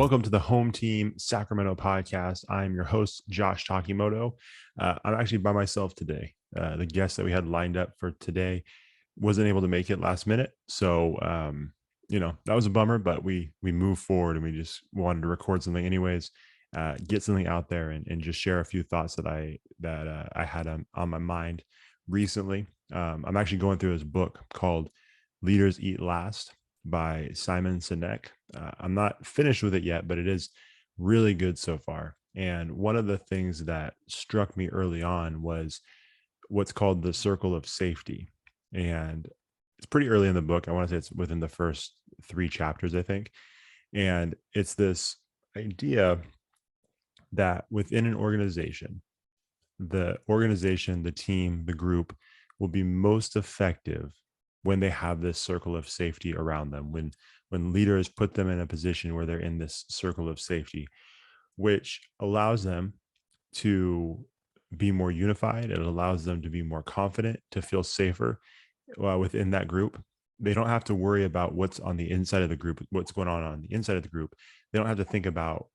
Welcome to the Home Team Sacramento podcast. I'm your host, Josh Takimoto. I'm actually by myself today. The guest that we had lined up for today wasn't able to make it last minute. So, that was a bummer, but we moved forward and we just wanted to record something anyways, get something out there and just share a few thoughts that I had on my mind recently. I'm actually going through his book called Leaders Eat Last by Simon Sinek. I'm not finished with it yet, but it is really good so far. And one of the things that struck me early on was what's called the circle of safety. And it's pretty early in the book. I want to say it's within the first three chapters, I think. And it's this idea that within an organization, the team, the group will be most effective when they have this circle of safety around them, when leaders put them in a position where they're in this circle of safety, which allows them to be more unified. It allows them to be more confident, to feel safer within that group. They don't have to worry about what's on the inside of the group, what's going on the inside of the group. They don't have to think about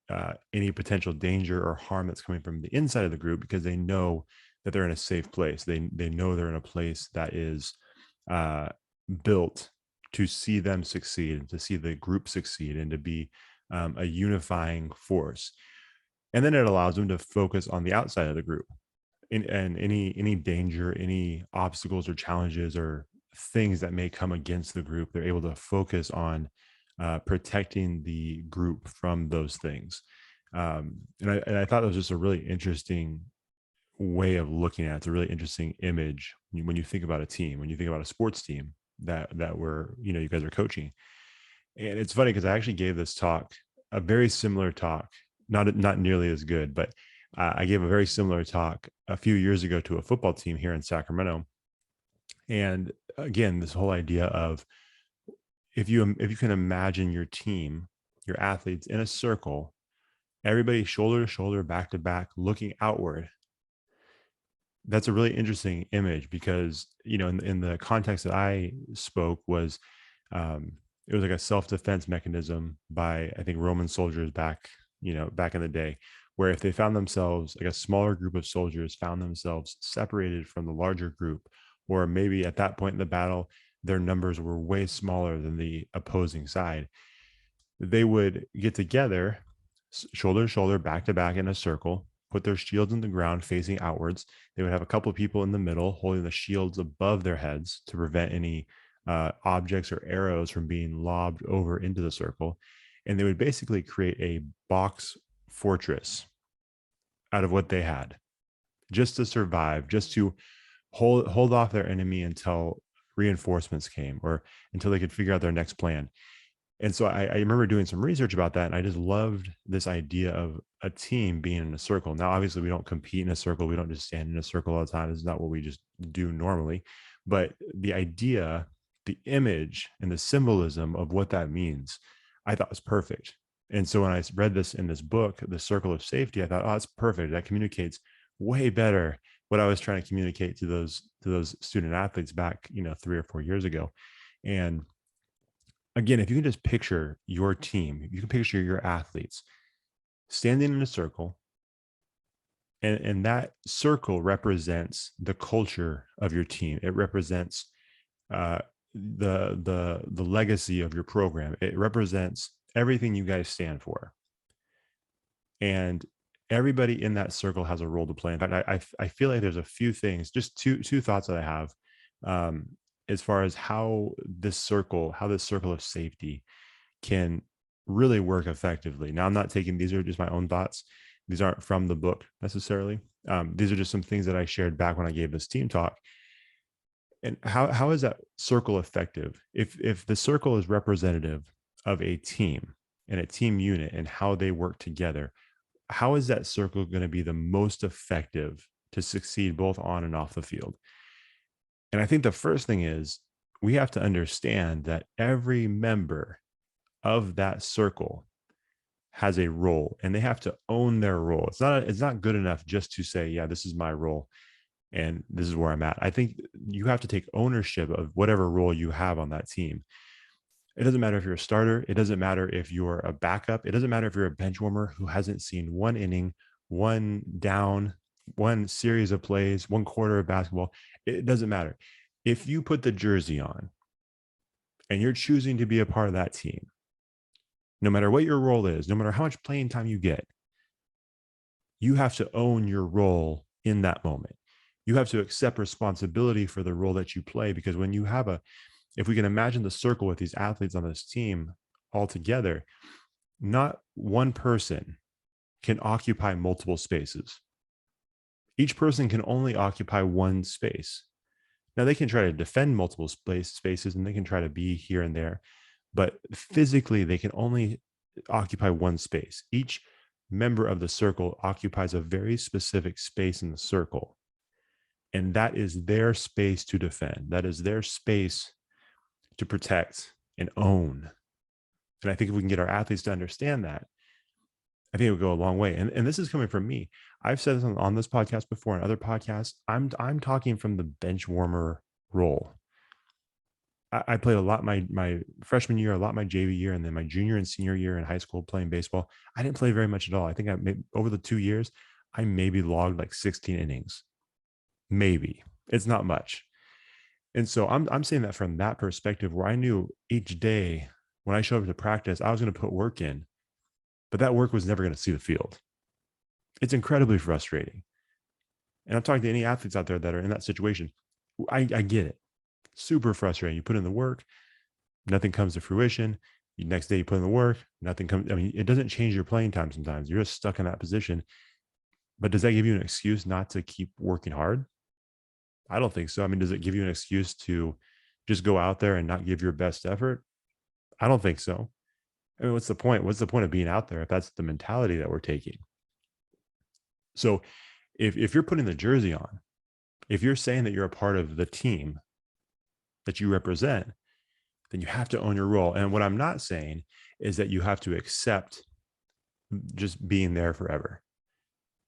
any potential danger or harm that's coming from the inside of the group, because they know that they're in a safe place. They know they're in a place that is built to see them succeed, to see the group succeed, and to be a unifying force. And then it allows them to focus on the outside of the group, and any danger, any obstacles or challenges or things that may come against the group. They're able to focus on protecting the group from those things. And I thought it was just a really interesting way of looking at it. It's a really interesting image when you think about a team, when you think about a sports team that we're, you guys are coaching. And it's funny because I actually gave this talk, a very similar talk, not nearly as good, but I gave a very similar talk a few years ago to a football team here in Sacramento. And again, this whole idea of if you can imagine your team, your athletes in a circle, everybody shoulder to shoulder, back to back, looking outward. That's a really interesting image because, in the context that I spoke was, it was like a self-defense mechanism by, I think, Roman soldiers back in the day, where if they found themselves, like a smaller group of soldiers found themselves separated from the larger group, or maybe at that point in the battle, their numbers were way smaller than the opposing side, they would get together, shoulder to shoulder, back to back in a circle, put their shields in the ground facing outwards. They would have a couple of people in the middle holding the shields above their heads to prevent any objects or arrows from being lobbed over into the circle. And they would basically create a box fortress out of what they had, just to survive, just to hold off their enemy until reinforcements came, or until they could figure out their next plan. And so I remember doing some research about that, and I just loved this idea of a team being in a circle. Now, obviously, we don't compete in a circle. We don't just stand in a circle all the time. This is not what we just do normally. But the idea, the image, and the symbolism of what that means, I thought was perfect. And so when I read this in this book, The Circle of Safety, I thought, oh, that's perfect. That communicates way better what I was trying to communicate to those student athletes back, 3 or 4 years ago. And again, if you can just picture your team, you can picture your athletes standing in a circle, and that circle represents the culture of your team. It represents the legacy of your program. It represents everything you guys stand for. And everybody in that circle has a role to play. In fact, I feel like there's a few things, just two thoughts that I have, as far as how this circle of safety can really work effectively. Now, I'm not taking, these are just my own thoughts. These aren't from the book necessarily. These are just some things that I shared back when I gave this team talk. And how is that circle effective? If the circle is representative of a team and a team unit and how they work together, how is that circle going to be the most effective to succeed both on and off the field? And I think the first thing is we have to understand that every member of that circle has a role, and they have to own their role. It's not good enough just to say, yeah, this is my role and this is where I'm at. I think you have to take ownership of whatever role you have on that team. It doesn't matter if you're a starter. It doesn't matter if you're a backup. It doesn't matter if you're a bench warmer who hasn't seen one inning, one down, one series of plays, one quarter of basketball. It doesn't matter. If you put the jersey on and you're choosing to be a part of that team, no matter what your role is, no matter how much playing time you get, you have to own your role in that moment. You have to accept responsibility for the role that you play, because when you have if we can imagine the circle with these athletes on this team all together, not one person can occupy multiple spaces. Each person can only occupy one space. Now they can try to defend multiple spaces and they can try to be here and there, but physically they can only occupy one space. Each member of the circle occupies a very specific space in the circle. And that is their space to defend. That is their space to protect and own. And I think if we can get our athletes to understand that, I think it would go a long way. And this is coming from me. I've said this on this podcast before and other podcasts. I'm talking from the bench warmer role. I played a lot my freshman year, a lot my JV year, and then my junior and senior year in high school playing baseball. I didn't play very much at all. I think over the 2 years, I maybe logged like 16 innings. Maybe. It's not much. And so I'm saying that from that perspective, where I knew each day when I showed up to practice, I was going to put work in, but that work was never going to see the field. It's incredibly frustrating. And I'm talking to any athletes out there that are in that situation. I get it. Super frustrating. You put in the work, nothing comes to fruition. The next day you put in the work, nothing comes. I mean, it doesn't change your playing time sometimes. You're just stuck in that position. But does that give you an excuse not to keep working hard? I don't think so. I mean, does it give you an excuse to just go out there and not give your best effort? I don't think so. I mean, what's the point? What's the point of being out there if that's the mentality that we're taking? So if you're putting the jersey on, if you're saying that you're a part of the team that you represent, then you have to own your role. And what I'm not saying is that you have to accept just being there forever.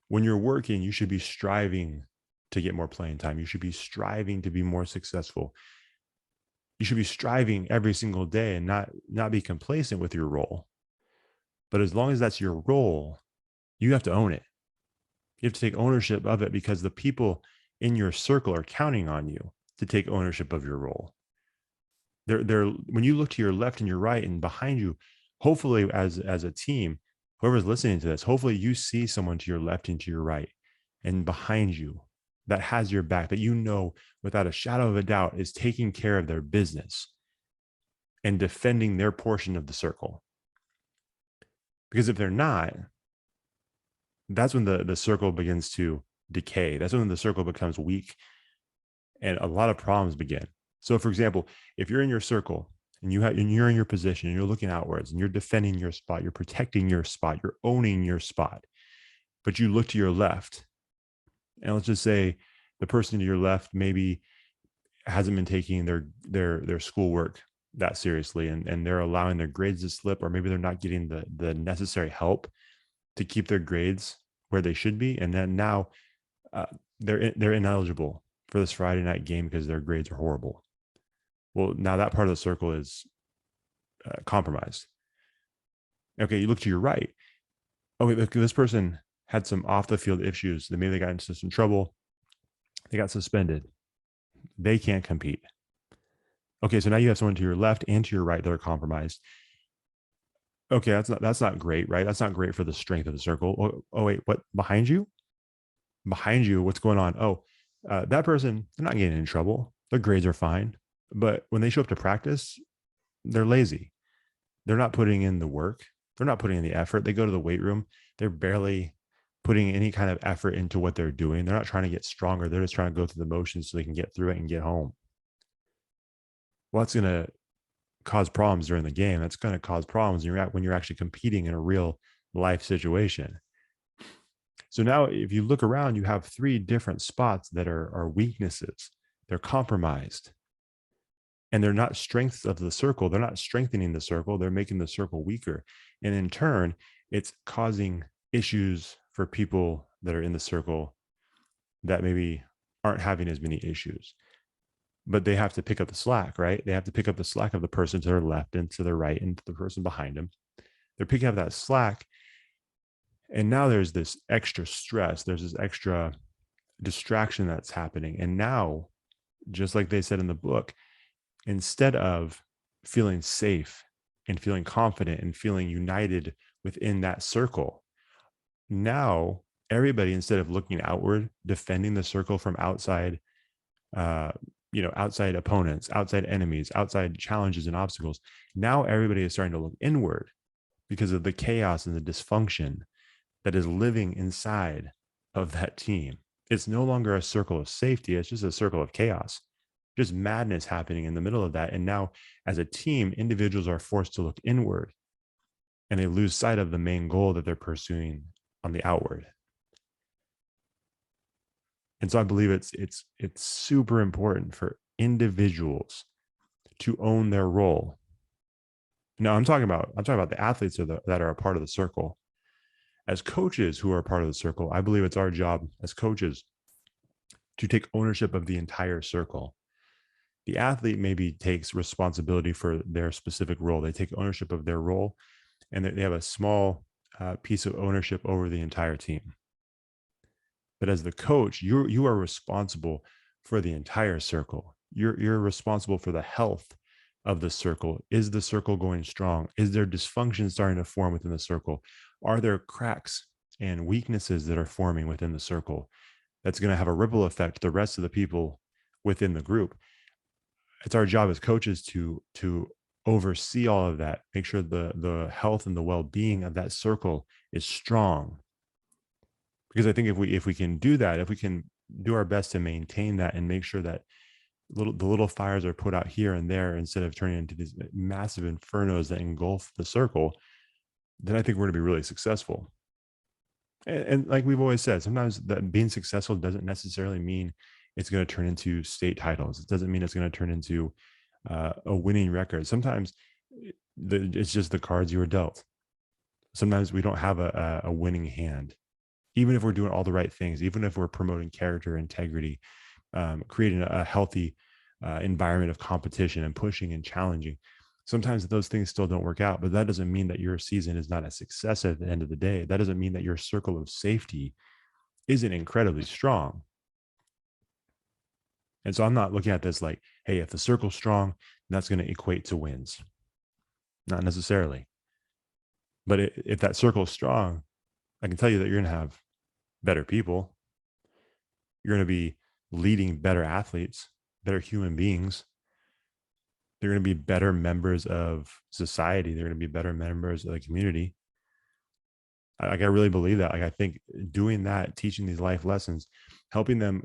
When you're working, you should be striving to get more playing time. You should be striving to be more successful. You should be striving every single day and not be complacent with your role. But as long as that's your role, you have to own it. You have to take ownership of it, because the people in your circle are counting on you to take ownership of your role. They're when you look to your left and your right and behind you, hopefully as a team, whoever's listening to this, hopefully you see someone to your left and to your right and behind you that has your back, that you know without a shadow of a doubt is taking care of their business and defending their portion of the circle. Because if they're not, that's when the circle begins to decay. That's when the circle becomes weak and a lot of problems begin. So for example, if you're in your circle and you're in your position and you're looking outwards and you're defending your spot, you're protecting your spot, you're owning your spot, but you look to your left, and let's just say the person to your left maybe hasn't been taking their schoolwork that seriously, and they're allowing their grades to slip, or maybe they're not getting the necessary help to keep their grades where they should be, and then now they're ineligible for this Friday night game because their grades are horrible. Well, now that part of the circle is compromised. Okay, you look to your right. Okay, look, this person had some off the field issues. Maybe they got into some trouble. They got suspended. They can't compete. Okay, so now you have someone to your left and to your right that are compromised. Okay, that's not great, right? That's not great for the strength of the circle. Oh wait, what behind you? Behind you, what's going on? Oh, that person, they're not getting in trouble. Their grades are fine. But when they show up to practice, they're lazy. They're not putting in the work. They're not putting in the effort. They go to the weight room. They're barely putting any kind of effort into what they're doing. They're not trying to get stronger. They're just trying to go through the motions so they can get through it and get home. Well, that's going to cause problems during the game. That's going to cause problems when you're actually competing in a real life situation. So now if you look around, you have 3 different spots that are weaknesses. They're compromised. And they're not strengths of the circle. They're not strengthening the circle. They're making the circle weaker. And in turn, it's causing issues for people that are in the circle that maybe aren't having as many issues. but they have to pick up the slack, right? They have to pick up the slack of the person to their left and to their right and to the person behind them. They're picking up that slack. And now there's this extra stress, there's this extra distraction that's happening. And now, just like they said in the book, instead of feeling safe and feeling confident and feeling united within that circle, now everybody, instead of looking outward, defending the circle from outside, uh, outside opponents, outside enemies, outside challenges and obstacles, now everybody is starting to look inward because of the chaos and the dysfunction that is living inside of that team. It's no longer a circle of safety, it's just a circle of chaos, just madness happening in the middle of that. And now, as a team, individuals are forced to look inward and they lose sight of the main goal that they're pursuing on the outward. And so I believe it's super important for individuals to own their role. Now I'm talking about the athletes that are a part of the circle. As coaches who are a part of the circle, I believe it's our job as coaches to take ownership of the entire circle. The athlete maybe takes responsibility for their specific role. They take ownership of their role, and they have a small piece of ownership over the entire team. But as the coach, you are responsible for the entire circle. You're responsible for the health of the circle. Is the circle going strong? Is there dysfunction starting to form within the circle? Are there cracks and weaknesses that are forming within the circle that's going to have a ripple effect to the rest of the people within the group? It's our job as coaches to oversee all of that, make sure the health and the well-being of that circle is strong. Because I think if we can do that, if we can do our best to maintain that and make sure that the little fires are put out here and there instead of turning into these massive infernos that engulf the circle, then I think we're going to be really successful. And like we've always said, sometimes that being successful doesn't necessarily mean it's going to turn into state titles. It doesn't mean it's going to turn into a winning record. Sometimes it's just the cards you were dealt. Sometimes we don't have a winning hand, even if we're doing all the right things, even if we're promoting character, integrity, creating a healthy environment of competition and pushing and challenging. Sometimes those things still don't work out, but that doesn't mean that your season is not a success at the end of the day. That doesn't mean that your circle of safety isn't incredibly strong. And so I'm not looking at this like, hey, if the circle's strong, that's going to equate to wins. Not necessarily. But if that circle is strong, I can tell you that you're going to have better people. You're going to be leading better athletes, better human beings. They're going to be better members of society. They're going to be better members of the community. I really believe that. Like, I think doing that, teaching these life lessons, helping them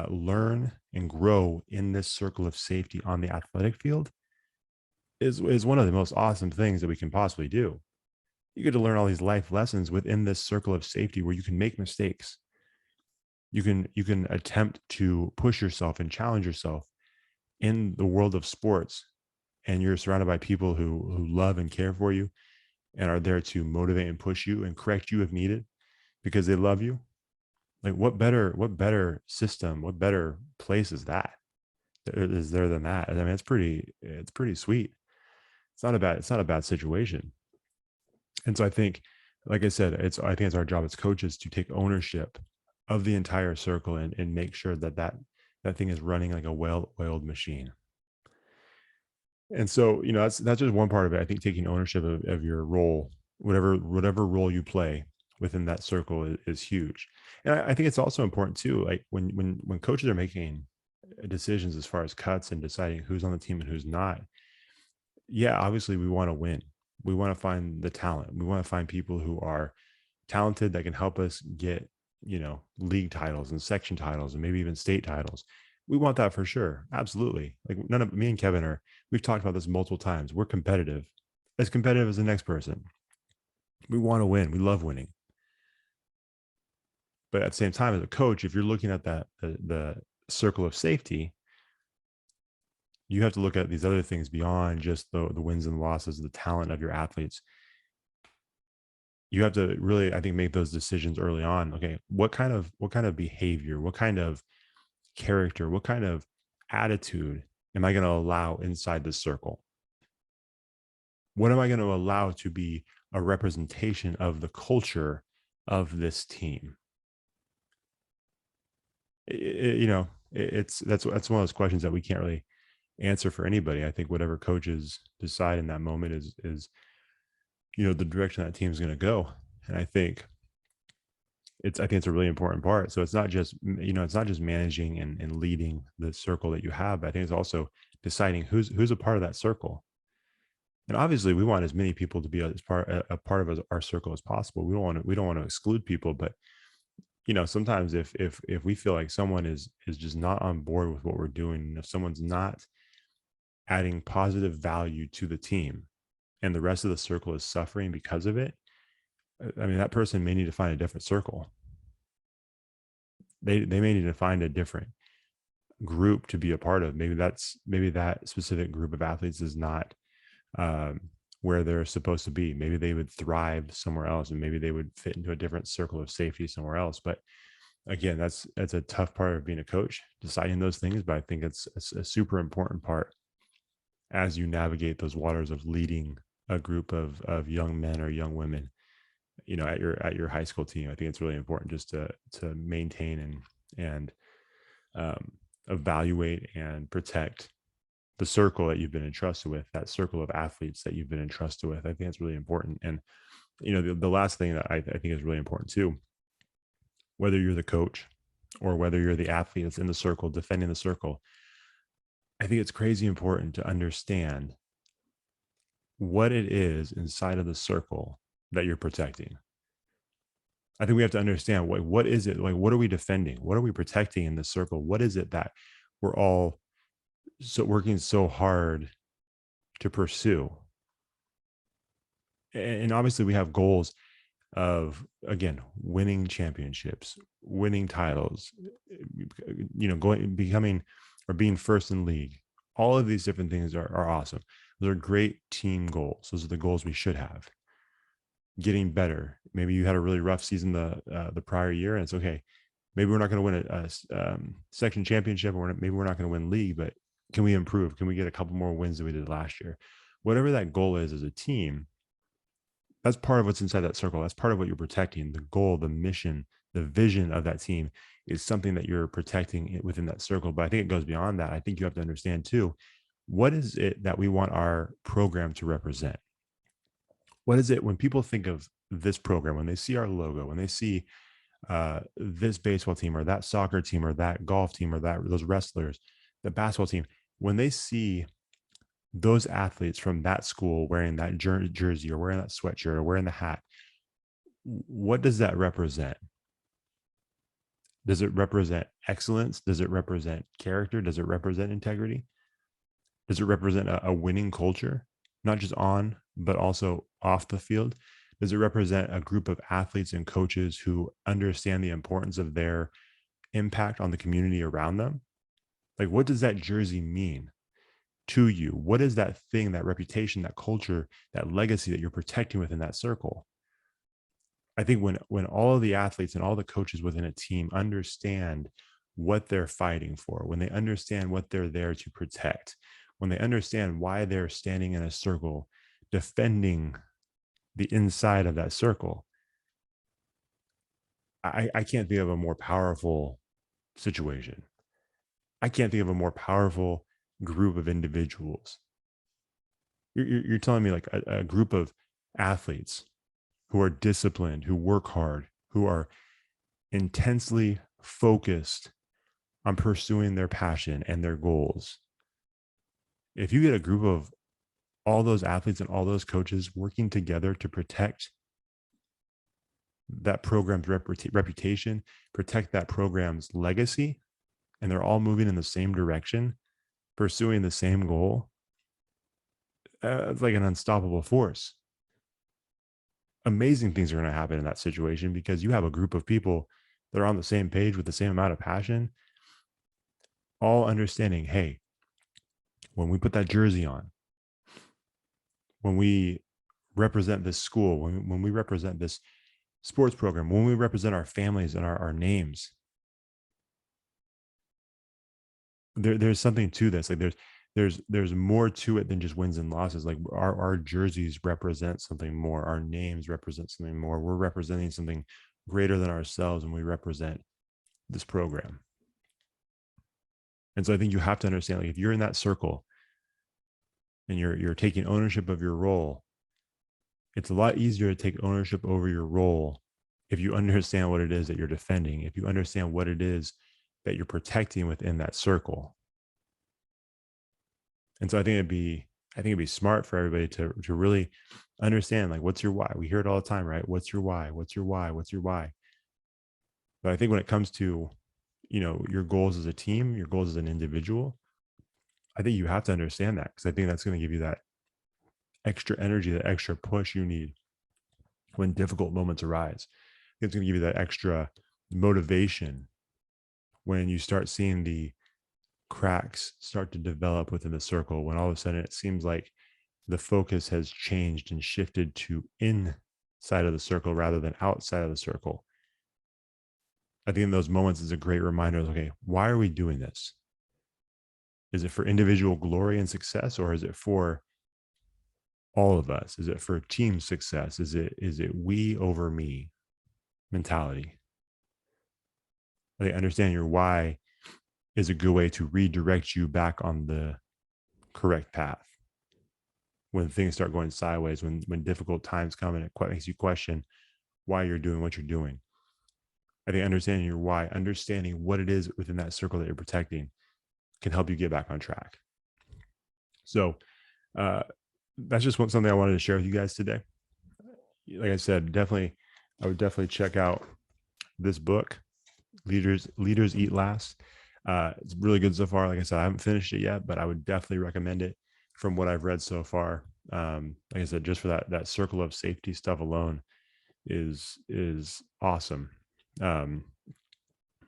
learn and grow in this circle of safety on the athletic field is one of the most awesome things that we can possibly do. You get to learn all these life lessons within this circle of safety where you can make mistakes. You can attempt to push yourself and challenge yourself in the world of sports, and you're surrounded by people who love and care for you and are there to motivate and push you and correct you if needed because they love you. Like, what better system, what better place is that? Is there than that? I mean, it's pretty sweet. It's not a bad situation. And so I think, like I said, I think it's our job as coaches to take ownership of the entire circle and make sure that thing is running like a well-oiled machine. And so, that's just one part of it. I think taking ownership of your role, whatever role you play within that circle is huge. And I think it's also important too, like when coaches are making decisions as far as cuts and deciding who's on the team and who's not. Yeah, obviously we want to win. We want to find the talent. We want to find people who are talented that can help us get, league titles and section titles and maybe even state titles. We want that for sure. Absolutely. Like, none of me and Kevin we've talked about this multiple times. We're as competitive as the next person. We want to win. We love winning. But at the same time, as a coach, if you're looking at the circle of safety, you have to look at these other things beyond just the wins and losses, the talent of your athletes. You have to really, I think, make those decisions early on. Okay, what kind of behavior, what kind of character, what kind of attitude am I going to allow inside the circle? What am I going to allow to be a representation of the culture of this team? It's that's one of those questions that we can't really answer for anybody. I think whatever coaches decide in that moment is the direction that team's going to go. And I think it's a really important part. So it's not just it's not just managing and leading the circle that you have, but I think it's also deciding who's a part of that circle. And obviously we want as many people to be a part of our circle as possible. We don't want to exclude people, but sometimes if we feel like someone is just not on board with what we're doing, if someone's not adding positive value to the team and the rest of the circle is suffering because of it, I mean, that person may need to find a different circle. They may need to find a different group to be a part of. Maybe that specific group of athletes is not um, where they're supposed to be. Maybe they would thrive somewhere else, and maybe they would fit into a different circle of safety somewhere else. But again, that's a tough part of being a coach, deciding those things. But I think it's a super important part as you navigate those waters of leading a group of young men or young women, at your high school team. I think it's really important just to maintain and um, evaluate and protect the circle that you've been entrusted with, that circle of athletes that you've been entrusted with. I think it's really important. And the last thing that I think is really important too, whether you're the coach or whether you're the athlete that's in the circle defending the circle, I think it's crazy important to understand what it is inside of the circle that you're protecting. I think we have to understand what is it, like what are we defending? What are we protecting in this circle? What is it that we're all working so hard to pursue? And obviously we have goals of, again, winning championships, winning titles, becoming or being first in league. All of these different things are awesome. Those are great team goals. Those are the goals we should have. Getting better. Maybe you had a really rough season the prior year, and it's okay. Maybe we're not going to win a section championship, or maybe we're not going to win league, but can we improve? Can we get a couple more wins than we did last year? Whatever that goal is as a team, that's part of what's inside that circle. That's part of what you're protecting. The goal, the mission, the vision of that team is something that you're protecting within that circle. But I think it goes beyond that. I think you have to understand too, what is it that we want our program to represent? What is it when people think of this program, when they see our logo, when they see this baseball team or that soccer team or that golf team or those wrestlers, the basketball team, when they see those athletes from that school wearing that jersey or wearing that sweatshirt or wearing the hat, what does that represent? Does it represent excellence? Does it represent character? Does it represent integrity? Does it represent a winning culture, not just on, but also off the field? Does it represent a group of athletes and coaches who understand the importance of their impact on the community around them? Like, what does that jersey mean to you? What is that thing, that reputation, that culture, that legacy that you're protecting within that circle? I think when all of the athletes and all the coaches within a team understand what they're fighting for, when they understand what they're there to protect, when they understand why they're standing in a circle defending the inside of that circle, I can't think of a more powerful situation. I can't think of a more powerful group of individuals. You're telling me like a group of athletes who are disciplined, who work hard, who are intensely focused on pursuing their passion and their goals. If you get a group of all those athletes and all those coaches working together to protect that program's reputation, protect that program's legacy, and they're all moving in the same direction, pursuing the same goal, it's like an unstoppable force. Amazing things are going to happen in that situation because you have a group of people that are on the same page with the same amount of passion, all understanding, hey, when we put that jersey on, when we represent this school, when we represent this sports program, when we represent our families and our names, there's something to this. Like there's more to it than just wins and losses. Like our jerseys represent something more. Our names represent something more. We're representing something greater than ourselves when we represent this program. And so I think you have to understand, like, if you're in that circle and you're taking ownership of your role, it's a lot easier to take ownership over your role if you understand what it is that you're defending, if you understand what it is that you're protecting within that circle. And so I think it'd be smart for everybody to really understand, like, what's your why? We hear it all the time, right? What's your why? What's your why? What's your why? But I think when it comes to, your goals as a team, your goals as an individual, I think you have to understand that, because I think that's going to give you that extra energy, that extra push you need when difficult moments arise. It's going to give you that extra motivation when you start seeing the cracks start to develop within the circle, when all of a sudden it seems like the focus has changed and shifted to inside of the circle rather than outside of the circle. I think in those moments is a great reminder of, okay, why are we doing this? Is it for individual glory and success, or is it for all of us? Is it for team success? Is it we over me mentality? I think understanding your why is a good way to redirect you back on the correct path when things start going sideways, when difficult times come and it makes you question why you're doing what you're doing. I think understanding your why, understanding what it is within that circle that you're protecting, can help you get back on track. So uh, that's just something I wanted to share with you guys today. Like I said, I would definitely check out this book, Leaders Eat Last. It's really good so far. Like I said, I haven't finished it yet, but I would definitely recommend it from what I've read so far. Like I said, just for that circle of safety stuff alone is awesome. Um,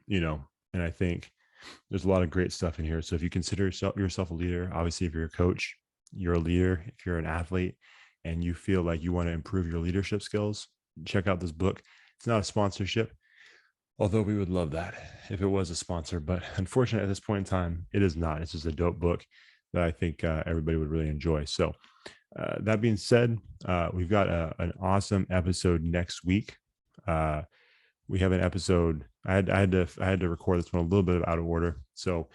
and I think there's a lot of great stuff in here. So if you consider yourself a leader, obviously if you're a coach, you're a leader. If you're an athlete and you feel like you want to improve your leadership skills, check out this book. It's not a sponsorship, although we would love that if it was a sponsor, but unfortunately at this point in time, it is not. It's just a dope book that I think everybody would really enjoy. So that being said, we've got an awesome episode next week. We have an episode. I had to record this one a little bit out of order. So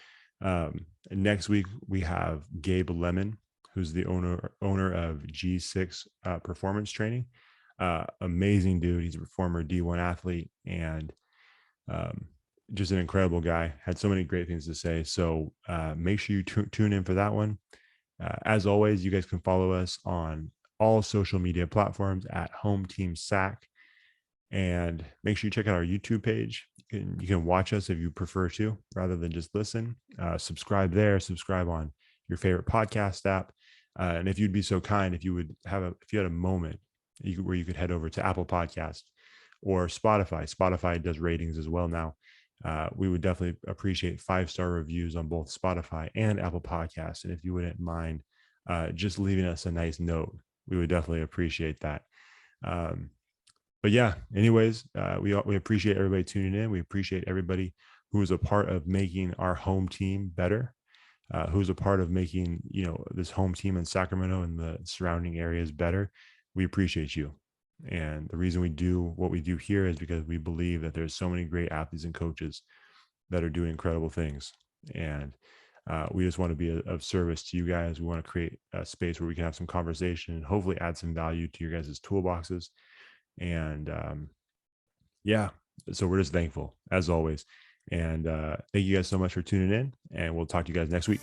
next week we have Gabe Lemon, who's the owner of G6 Performance Training. Amazing dude. He's a former D1 athlete and just an incredible guy. Had so many great things to say. So make sure you tune in for that one. As always, you guys can follow us on all social media platforms at Home Team Sac. And make sure you check out our YouTube page. You can watch us if you prefer to, rather than just listen. Subscribe there. Subscribe on your favorite podcast app. And if you'd be so kind, if you had a moment where you could head over to Apple Podcast or Spotify. Spotify does ratings as well now. We would definitely appreciate 5-star reviews on both Spotify and Apple Podcasts. And if you wouldn't mind just leaving us a nice note, we would definitely appreciate that. But yeah, anyways, we appreciate everybody tuning in. We appreciate everybody who is a part of making our home team better, who's a part of making, this home team in Sacramento and the surrounding areas better. We appreciate you. And the reason we do what we do here is because we believe that there's so many great athletes and coaches that are doing incredible things. And we just want to be of service to you guys. We want to create a space where we can have some conversation and hopefully add some value to your guys' toolboxes. And yeah, so we're just thankful as always. And thank you guys so much for tuning in, and we'll talk to you guys next week.